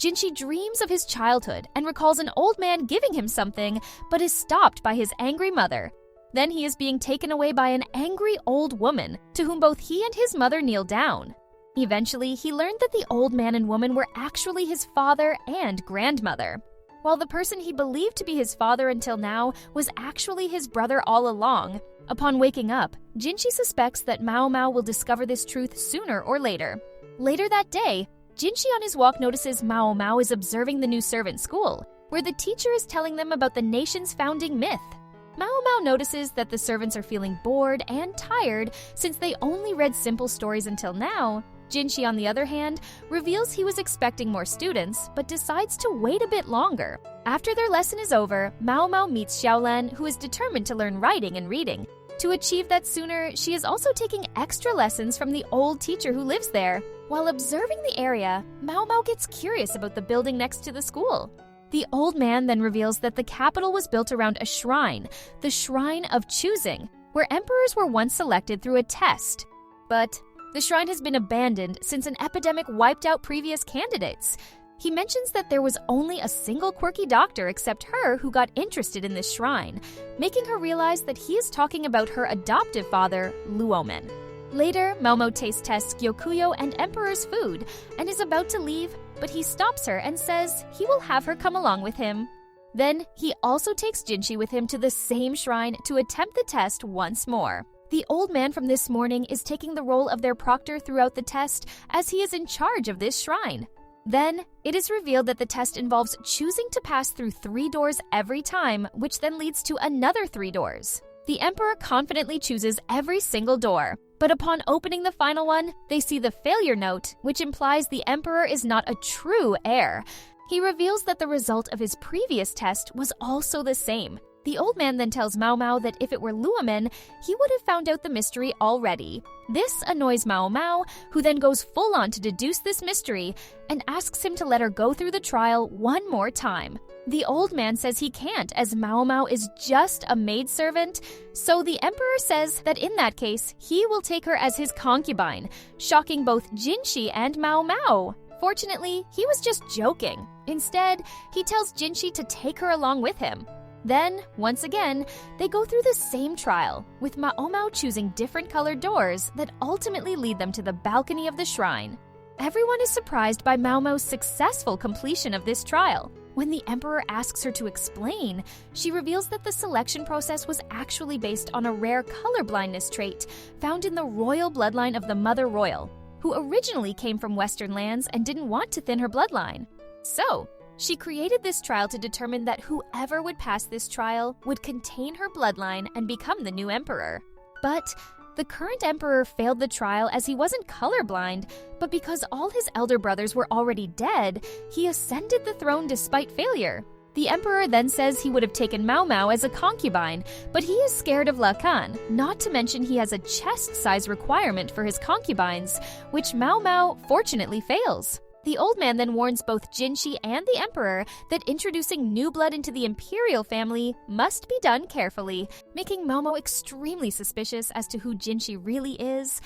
Jinshi dreams of his childhood and recalls an old man giving him something, but is stopped by his angry mother. Then he is being taken away by an angry old woman, to whom both he and his mother kneel down. Eventually, he learned that the old man and woman were actually his father and grandmother, while the person he believed to be his father until now was actually his brother all along. Upon waking up, Jinshi suspects that Maomao will discover this truth sooner or later. Later that day, Jinshi on his walk notices Maomao is observing the new servant school, where the teacher is telling them about the nation's founding myth. Maomao notices that the servants are feeling bored and tired since they only read simple stories until now. Jinshi, on the other hand, reveals he was expecting more students, but decides to wait a bit longer. After their lesson is over, Maomao meets Xiaolan, who is determined to learn writing and reading. To achieve that sooner, she is also taking extra lessons from the old teacher who lives there. While observing the area, Maomao gets curious about the building next to the school. The old man then reveals that the capital was built around a shrine, the Shrine of Choosing, where emperors were once selected through a test. But the shrine has been abandoned since an epidemic wiped out previous candidates. He mentions that there was only a single quirky doctor except her who got interested in this shrine, making her realize that he is talking about her adoptive father, Luomen. Later, Maomao tests Gyokuyo and Emperor's food and is about to leave, but he stops her and says he will have her come along with him. Then, he also takes Jinshi with him to the same shrine to attempt the test once more. The old man from this morning is taking the role of their proctor throughout the test as he is in charge of this shrine. Then, it is revealed that the test involves choosing to pass through 3 doors every time, which then leads to another 3 doors. The emperor confidently chooses every single door, but upon opening the final one, they see the failure note, which implies the emperor is not a true heir. He reveals that the result of his previous test was also the same. The old man then tells Maomao that if it were Luomen, he would have found out the mystery already. This annoys Maomao, who then goes full on to deduce this mystery and asks him to let her go through the trial one more time. The old man says he can't, as Maomao is just a maidservant, so the emperor says that in that case, he will take her as his concubine, shocking both Jinshi and Maomao. Fortunately, he was just joking. Instead, he tells Jinshi to take her along with him. Then, once again, they go through the same trial, with Maomao choosing different colored doors that ultimately lead them to the balcony of the shrine. Everyone is surprised by Maomao's successful completion of this trial. When the emperor asks her to explain, she reveals that the selection process was actually based on a rare colorblindness trait found in the royal bloodline of the Mother Royal, who originally came from Western lands and didn't want to thin her bloodline. So, she created this trial to determine that whoever would pass this trial would contain her bloodline and become the new emperor. But the current emperor failed the trial as he wasn't colorblind, but because all his elder brothers were already dead, he ascended the throne despite failure. The emperor then says he would have taken Maomao as a concubine, but he is scared of Lacan, not to mention he has a chest size requirement for his concubines, which Maomao fortunately fails. The old man then warns both Jinshi and the emperor that introducing new blood into the imperial family must be done carefully, making Maomao extremely suspicious as to who Jinshi really is.